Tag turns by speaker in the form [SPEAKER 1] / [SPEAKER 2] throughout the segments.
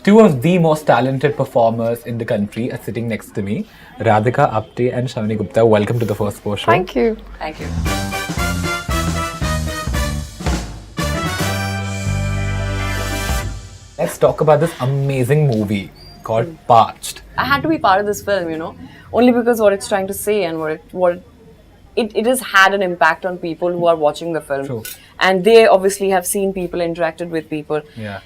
[SPEAKER 1] Two of the most talented performers in the country are sitting next to me. Radhika, Apte and Sayani Gupta. Welcome to the Firstpost show.
[SPEAKER 2] Thank you.
[SPEAKER 3] Thank you.
[SPEAKER 1] Let's talk about this amazing movie called Parched.
[SPEAKER 3] I had to be part of this film, you know, only because what it's trying to say and what it has had an impact on people who are watching the film.
[SPEAKER 1] True.
[SPEAKER 3] And they obviously have seen people, interacted with people.
[SPEAKER 1] Yeah.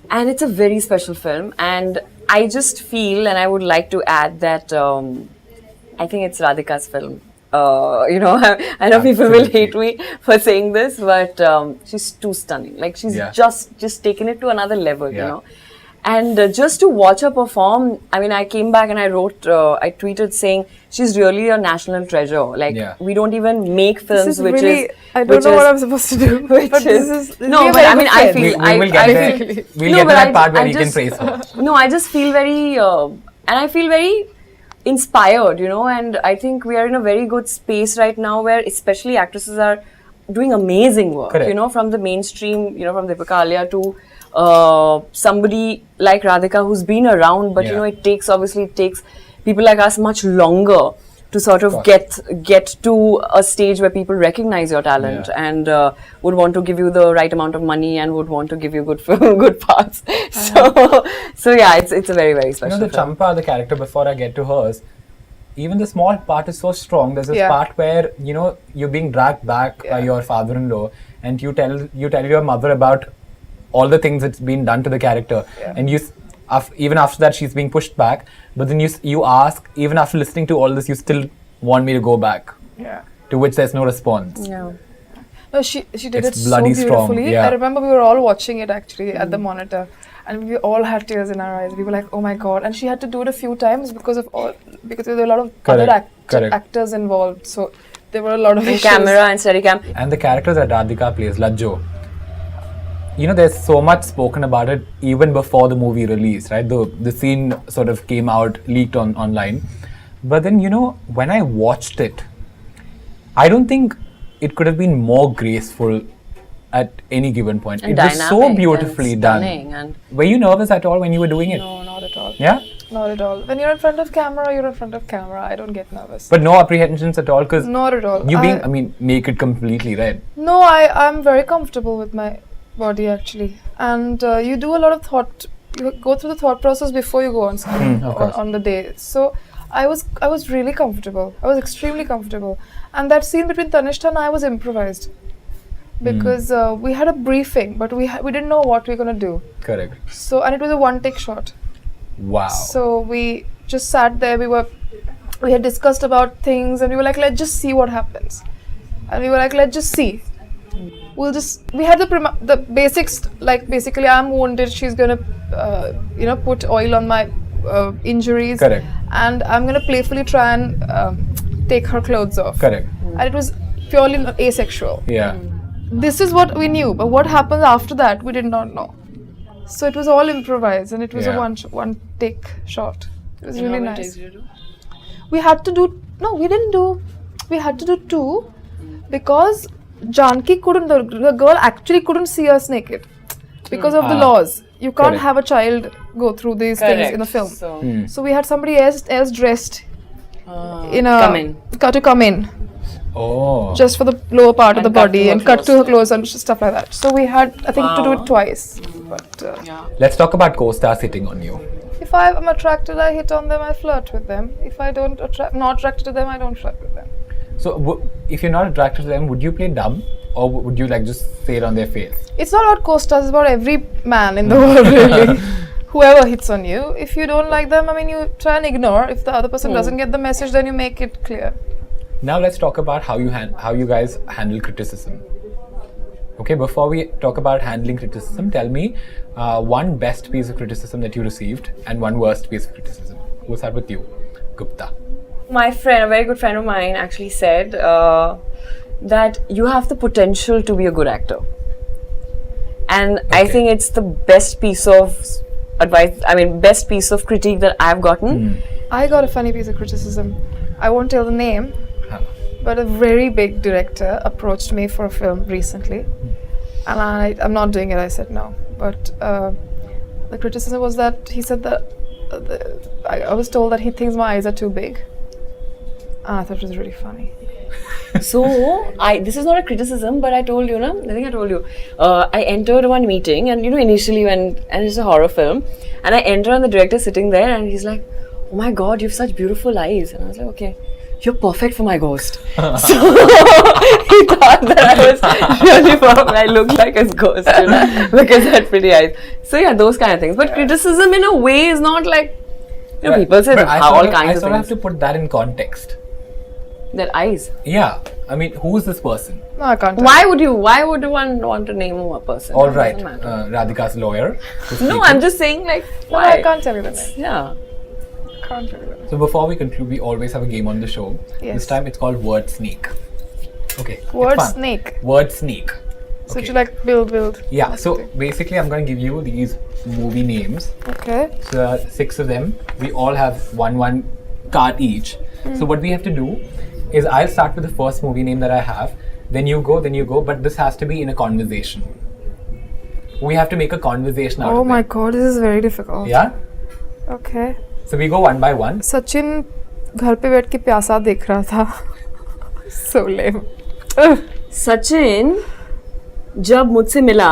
[SPEAKER 3] And it's a very special film. And I just feel, and I would like to add that I think it's Radhika's film. You know, I know people will hate me for saying this, but she's too stunning. Like she's just taken it to another level, you know. And just to watch her perform, I mean, I came back and I wrote, I tweeted saying she's really a national treasure. Like we don't even make films which
[SPEAKER 2] really,
[SPEAKER 3] is.
[SPEAKER 2] I don't know what I'm supposed to do.
[SPEAKER 3] Which
[SPEAKER 2] but
[SPEAKER 3] is
[SPEAKER 2] this is
[SPEAKER 3] no, but I mean, I feel
[SPEAKER 1] we will get there. We'll get to that part where you can praise her.
[SPEAKER 3] No, I just feel very, and I feel very inspired, you know, and I think we are in a very good space right now where especially actresses are doing amazing work, you know, from the mainstream, you know, from Deepika Alia to somebody like Radhika who's been around, but you know, it takes people like us much longer to sort of get to a stage where people recognize your talent and would want to give you the right amount of money and would want to give you good parts. So yeah, it's a very, very special
[SPEAKER 1] You know, the Champa, the character, before I get to hers, even the small part is so strong. There's this part where, you know, you're being dragged back by your father-in-law and you tell your mother about all the things that's been done to the character, and you even after that she's being pushed back, but then you ask, even after listening to all this, you still want me to go back, to which there's no response.
[SPEAKER 2] No, she did
[SPEAKER 1] It's
[SPEAKER 2] it so
[SPEAKER 1] bloody
[SPEAKER 2] beautifully.
[SPEAKER 1] strong.
[SPEAKER 2] I remember we were all watching it actually at the monitor, and we all had tears in our eyes. We were like, oh my god. And she had to do it a few times because there were a lot of other actors involved, so there were a lot of issues.
[SPEAKER 3] Camera and Steadicam.
[SPEAKER 1] And the characters that Radhika plays, Lajjo, you know, there's so much spoken about it even before the movie released, right? The scene sort of came out, leaked online. But then, you know, when I watched it, I don't think it could have been more graceful at any given point.
[SPEAKER 3] And
[SPEAKER 1] it was so beautifully done. And were you nervous at all when you were doing it?
[SPEAKER 2] No, not at all.
[SPEAKER 1] Yeah?
[SPEAKER 2] Not at all. When you're in front of camera, you're in front of camera. I don't get nervous.
[SPEAKER 1] But no apprehensions at all? Because
[SPEAKER 2] not at all.
[SPEAKER 1] You being, I mean, naked completely, right?
[SPEAKER 2] No, I'm very comfortable with my body actually. And you do a lot of thought, you go through the thought process before you go on screen on the day. So I was really comfortable. I was extremely comfortable. And that scene between Tanishta and I was improvised. Because we had a briefing, but we didn't know what we were going to do.
[SPEAKER 1] Correct.
[SPEAKER 2] So, and it was a one-take shot.
[SPEAKER 1] Wow.
[SPEAKER 2] So we just sat there, we had discussed about things and we were like, let's just see what happens. And we were like, let's just see. We had the basics, like basically I'm wounded, she's going to, you know, put oil on my injuries.
[SPEAKER 1] Correct.
[SPEAKER 2] And I'm going to playfully try and take her clothes off.
[SPEAKER 1] Correct.
[SPEAKER 2] And it was purely asexual.
[SPEAKER 1] Yeah.
[SPEAKER 2] This is what we knew, but what happens after that, we did not know. So it was all improvised, and it was a one take shot. It was really nice. We had to do, no, we didn't do, we had to do 2 because Janki couldn't, the girl actually couldn't see us naked because of the laws. You can't have a child go through these things in a film. So we had somebody else dressed to come in.
[SPEAKER 1] Oh.
[SPEAKER 2] Just for the lower part of the body and cut to her clothes and stuff like that. So we had, I think, to do it twice. But
[SPEAKER 1] let's talk about co-stars hitting on you.
[SPEAKER 2] If I'm attracted, I hit on them, I flirt with them. If I don't not attracted to them, I don't flirt with them.
[SPEAKER 1] So if you're not attracted to them, would you play dumb? Or would you like just say it on their face?
[SPEAKER 2] It's not about co-stars, it's about every man in the world really. Whoever hits on you. If you don't like them, I mean, you try and ignore. If the other person doesn't get the message, then you make it clear.
[SPEAKER 1] Now let's talk about how you guys handle criticism. Okay, before we talk about handling criticism, tell me one best piece of criticism that you received and one worst piece of criticism. We'll start with you, Gupta.
[SPEAKER 3] My friend, a very good friend of mine, actually said that you have the potential to be a good actor. And I think it's the best piece of advice, best piece of critique that I've gotten.
[SPEAKER 2] I got a funny piece of criticism. I won't tell the name, but a very big director approached me for a film recently. And I'm not doing it, I said no. But The criticism was that he said that I was told that he thinks my eyes are too big. I thought it was really funny.
[SPEAKER 3] So, this is not a criticism, but I told you, I think I told you. I entered one meeting, and initially and it's a horror film, and I enter and the director sitting there, and he's like, "Oh my God, you have such beautiful eyes," and I was like, "Okay, you're perfect for my ghost." So he thought that I was really perfect. I looked like his ghost, because I had pretty eyes. So yeah, those kind of things. But criticism in a way is not like, people say all kinds of things.
[SPEAKER 1] I sort of have to put that in context.
[SPEAKER 3] Their eyes.
[SPEAKER 1] Yeah. I mean, who is this person?
[SPEAKER 2] No, I can't.
[SPEAKER 3] Why would one want to name a person?
[SPEAKER 1] All right, Radhika's lawyer.
[SPEAKER 3] No, I'm just saying like, why?
[SPEAKER 2] No, I can't tell you the name.
[SPEAKER 3] Yeah.
[SPEAKER 2] Can't tell you the name.
[SPEAKER 1] So before we conclude, we always have a game on the show.
[SPEAKER 2] Yes.
[SPEAKER 1] This time it's called Word Snake. Okay.
[SPEAKER 2] Word snake.
[SPEAKER 1] Word Snake.
[SPEAKER 2] So you like build.
[SPEAKER 1] Yeah. So basically, I'm going to give you these movie names.
[SPEAKER 2] Okay.
[SPEAKER 1] So there are 6 of them. We all have one card each. So what we have to do is I'll start with the first movie name that I have. Then you go. But this has to be in a conversation. We have to make a conversation out of it.
[SPEAKER 2] Oh my God, this is very difficult.
[SPEAKER 1] Yeah.
[SPEAKER 2] Okay.
[SPEAKER 1] So we go one by one.
[SPEAKER 2] Sachin घर पे बैठ के प्यासा देख रहा था. So lame.
[SPEAKER 3] Sachin जब मुझसे मिला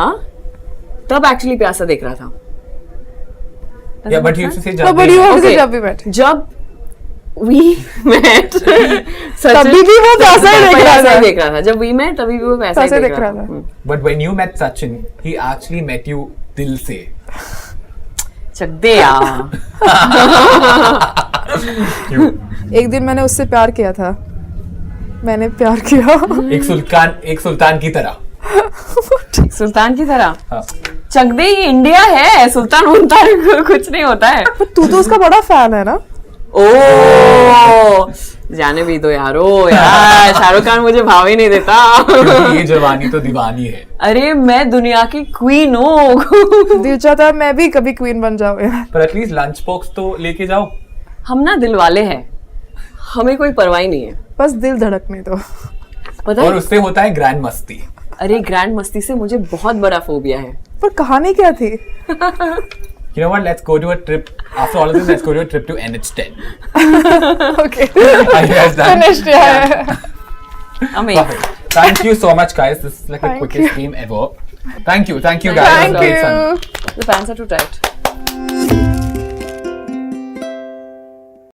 [SPEAKER 3] तब एक्चुअली प्यासा देख रहा था.
[SPEAKER 1] Yeah, but you have to say
[SPEAKER 2] No, but you have to say जब भी बैठ.
[SPEAKER 3] जब we met
[SPEAKER 2] तभी भी वो प्यासा ही
[SPEAKER 3] देख रहा था. जब we met तभी भी वो प्यासा ही देख रहा था.
[SPEAKER 1] But when you met Sachin, he actually met you दिल से.
[SPEAKER 3] चक दे यार.
[SPEAKER 2] एक दिन मैंने उससे प्यार किया था. मैंने प्यार किया.
[SPEAKER 1] एक सुल्तान की तरह.
[SPEAKER 3] सुल्तान की तरह.
[SPEAKER 1] हाँ.
[SPEAKER 3] चक दे ये इंडिया है. सुल्तान कुछ नहीं होता है.
[SPEAKER 2] तू तो उसका बड़ा फैन है ना.
[SPEAKER 3] ओ जाने भी दो यार. शाहरुख खान मुझे भाव ही नहीं देता.
[SPEAKER 1] ये जवानी तो दीवानी है.
[SPEAKER 3] अरे मैं दुनिया की क्वीन हूँ.
[SPEAKER 2] दिल चाहता है मैं भी कभी क्वीन बन जाऊँ यार.
[SPEAKER 1] पर एटलीस्ट लंच बॉक्स तो लेके जाओ.
[SPEAKER 3] हम ना दिल वाले हैं. हमें कोई परवाह नहीं है.
[SPEAKER 2] बस दिल धड़कने दो.
[SPEAKER 3] पता है?
[SPEAKER 1] और उससे होता है ग्रैंड मस्ती.
[SPEAKER 3] अरे ग्रैंड मस्ती से मुझे बहुत बड़ा फोबिया है.
[SPEAKER 2] पर कहानी क्या थी?
[SPEAKER 1] You know what? Let's go to a trip. After all of this, let's go to a trip to NH10.
[SPEAKER 2] Okay.
[SPEAKER 1] Are you guys done?
[SPEAKER 2] Finished, yeah.
[SPEAKER 3] Amazing.
[SPEAKER 1] Perfect. Thank you so much, guys. This is like the quickest game ever. Thank you guys.
[SPEAKER 2] Thank you.
[SPEAKER 3] The pants are too tight.